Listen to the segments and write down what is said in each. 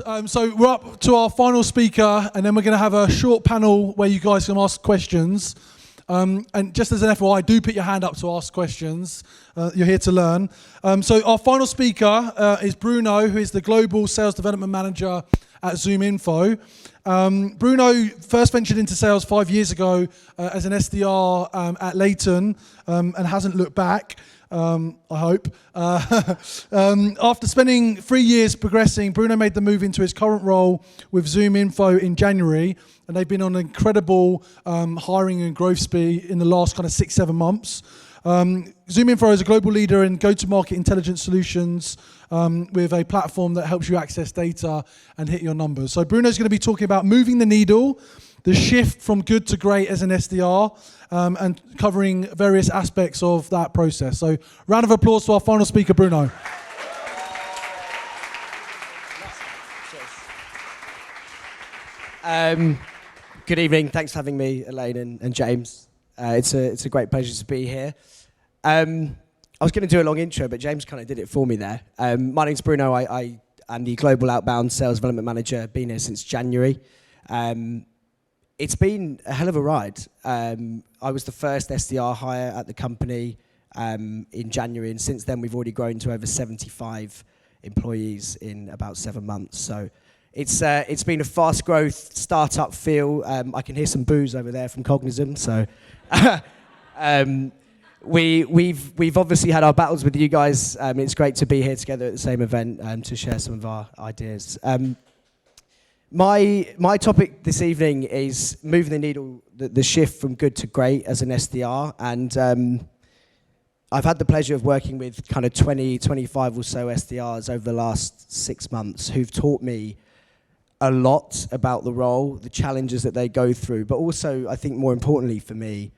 So we're up to our final speaker, and then we're going to have a short panel where you guys can ask questions. And just as an FYI, do put your hand up to ask questions. You're here to learn. So our final speaker is Bruno, who is the Global Sales Development Manager at ZoomInfo. Bruno first ventured into sales 5 years ago as an SDR at Leighton and hasn't looked back. I hope. After spending 3 years progressing, Bruno made the move into his current role with ZoomInfo in January, and they've been on an incredible hiring and growth speed in the last kind of 6-7 months. ZoomInfo is a global leader in go-to-market intelligence solutions with a platform that helps you access data and hit your numbers. So Bruno's going to be talking about moving the needle, the shift from good to great as an SDR, and covering various aspects of that process. So round of applause to our final speaker, Bruno. Good evening. Thanks for having me, Elaine and James. It's a great pleasure to be here. I was going to do a long intro, but James kind of did it for me there. My name's Bruno. I am the Global Outbound Sales Development Manager. Been here since January. It's been a hell of a ride. I was the first SDR hire at the company in January, and since then we've already grown to over 75 employees in about 7 months. So it's been a fast growth startup feel. I can hear some boos over there from Cognizant. So we've obviously had our battles with you guys. It's great to be here together at the same event to share some of our ideas. My topic this evening is moving the needle, the shift from good to great as an SDR, and I've had the pleasure of working with kind of 25 or so SDRs over the last 6 months who've taught me a lot about the role, the challenges that they go through, but also, I think more importantly for me,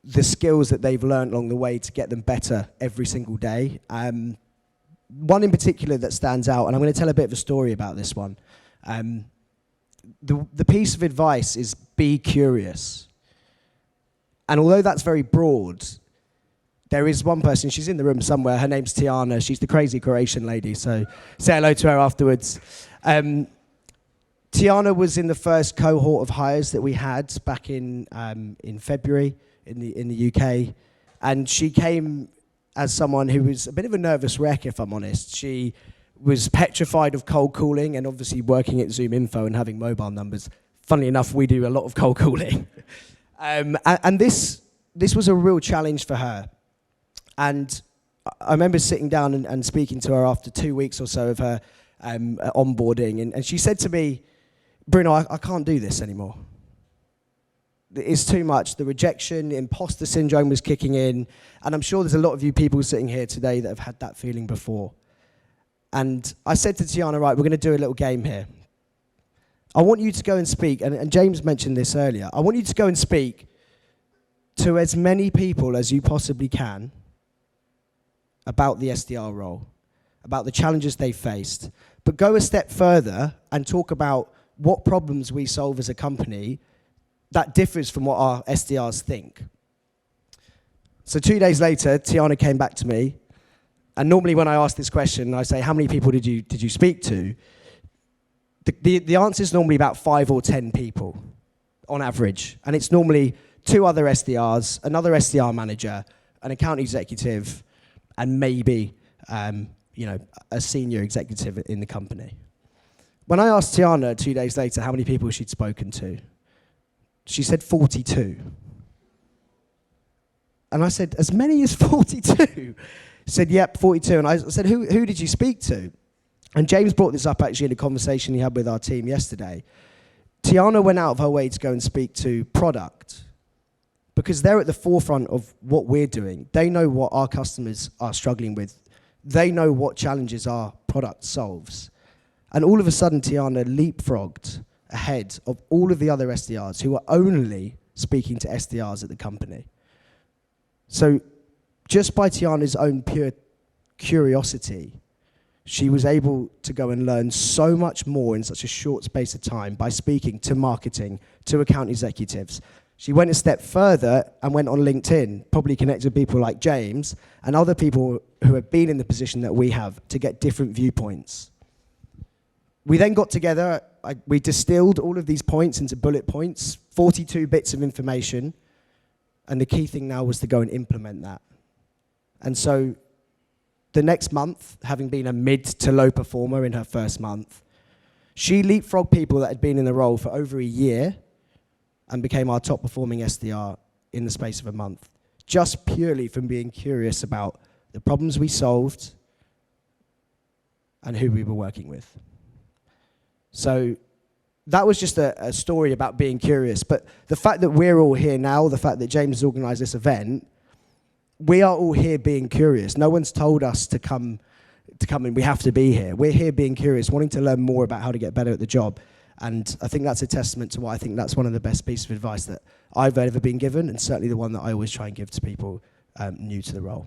the skills that they've learned along the way to get them better every single day. One in particular that stands out, and I'm going to tell a bit of a story about this one. The piece of advice is be curious. And although that's very broad, there is one person, she's in the room somewhere, her name's Tiana, she's the crazy Croatian lady, so say hello to her afterwards. Tiana was in the first cohort of hires that we had back in February in the UK, and she came as someone who was a bit of a nervous wreck, if I'm honest. She was petrified of cold calling, and obviously working at ZoomInfo and having mobile numbers. Funnily enough, we do a lot of cold calling. And this was a real challenge for her. And I remember sitting down and speaking to her after 2 weeks or so of her onboarding, and she said to me, Bruno, I can't do this anymore. It's too much. The rejection, imposter syndrome was kicking in, and I'm sure there's a lot of you people sitting here today that have had that feeling before. And I said to Tiana, right, we're going to do a little game here. I want you to go and speak, and James mentioned this earlier, I want you to go and speak to as many people as you possibly can about the SDR role, about the challenges they faced, but go a step further and talk about what problems we solve as a company that differs from what our SDRs think. So 2 days later, Tiana came back to me, and normally when I ask this question, I say, how many people did you speak to? The answer is normally about 5 or 10 people on average, and it's normally 2 other SDRs, another SDR manager, an account executive, and maybe a senior executive in the company. When I asked Tiana 2 days later how many people she'd spoken to, she said 42. And I said, as many as 42? She said, yep, 42. And I said, who did you speak to? And James brought this up actually in a conversation he had with our team yesterday. Tiana went out of her way to go and speak to product, because they're at the forefront of what we're doing. They know what our customers are struggling with. They know what challenges our product solves. And all of a sudden, Tiana leapfrogged ahead of all of the other SDRs who were only speaking to SDRs at the company. So just by Tiana's own pure curiosity, she was able to go and learn so much more in such a short space of time by speaking to marketing, to account executives. She went a step further and went on LinkedIn, probably connected with people like James and other people who have been in the position that we have to get different viewpoints. We then got together, we distilled all of these points into bullet points, 42 bits of information, and the key thing now was to go and implement that. And so the next month, having been a mid to low performer in her first month, she leapfrogged people that had been in the role for over a year and became our top performing SDR in the space of a month, just purely from being curious about the problems we solved and who we were working with. So that was just a story about being curious. But the fact that we're all here now, the fact that James has organised this event, we are all here being curious. No one's told us to come and we have to be here. We're here being curious, wanting to learn more about how to get better at the job. And I think that's a testament to why I think that's one of the best pieces of advice that I've ever been given, and certainly the one that I always try and give to people new to the role.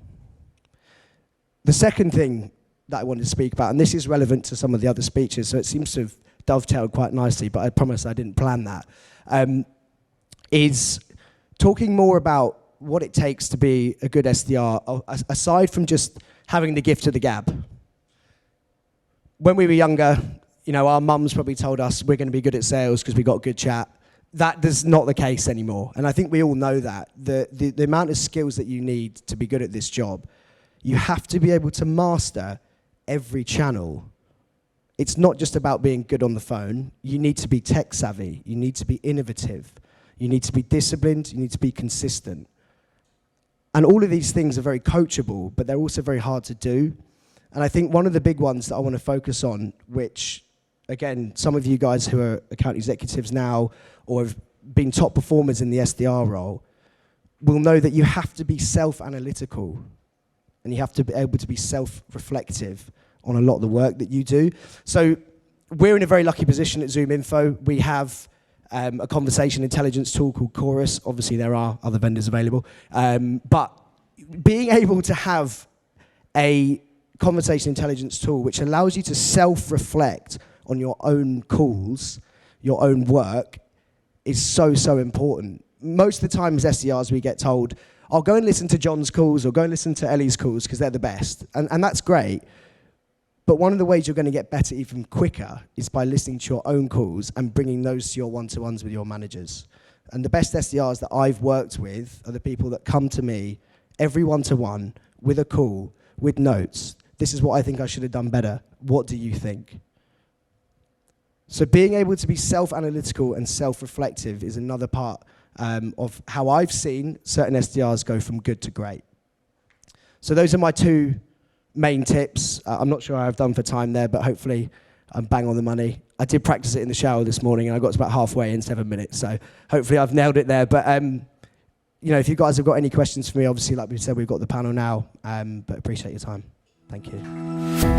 The second thing that I wanted to speak about, and this is relevant to some of the other speeches, so it seems to have dovetailed quite nicely, but I promise I didn't plan that, is talking more about what it takes to be a good SDR, aside from just having the gift of the gab. When we were younger, our mums probably told us we're going to be good at sales because we got good chat. That is not the case anymore, and I think we all know that. The amount of skills that you need to be good at this job, you have to be able to master every channel. It's not just about being good on the phone. You need to be tech savvy. You need to be innovative. You need to be disciplined. You need to be consistent. And all of these things are very coachable, but they're also very hard to do. And I think one of the big ones that I want to focus on, which, again, some of you guys who are account executives now or have been top performers in the SDR role will know that you have to be self-analytical and you have to be able to be self-reflective on a lot of the work that you do. So we're in a very lucky position at Zoom Info. We have a conversation intelligence tool called Chorus. Obviously, there are other vendors available. But being able to have a conversation intelligence tool which allows you to self-reflect on your own calls, your own work, is so, so important. Most of the time as SDRs, we get told, "Oh, go and listen to John's calls or go and listen to Ellie's calls because they're the best." And that's great. But one of the ways you're going to get better even quicker is by listening to your own calls and bringing those to your one-to-ones with your managers. And the best SDRs that I've worked with are the people that come to me every one-to-one with a call, with notes. This is what I think I should have done better. What do you think? So being able to be self-analytical and self-reflective is another part of how I've seen certain SDRs go from good to great. So those are my two main tips. I'm not sure how I've done for time there, but hopefully I'm bang on the money. I did practice it in the shower this morning, and I got to about halfway in 7 minutes, so hopefully I've nailed it there. But if you guys have got any questions for me, obviously, like we said, we've got the panel now, but appreciate your time. Thank you.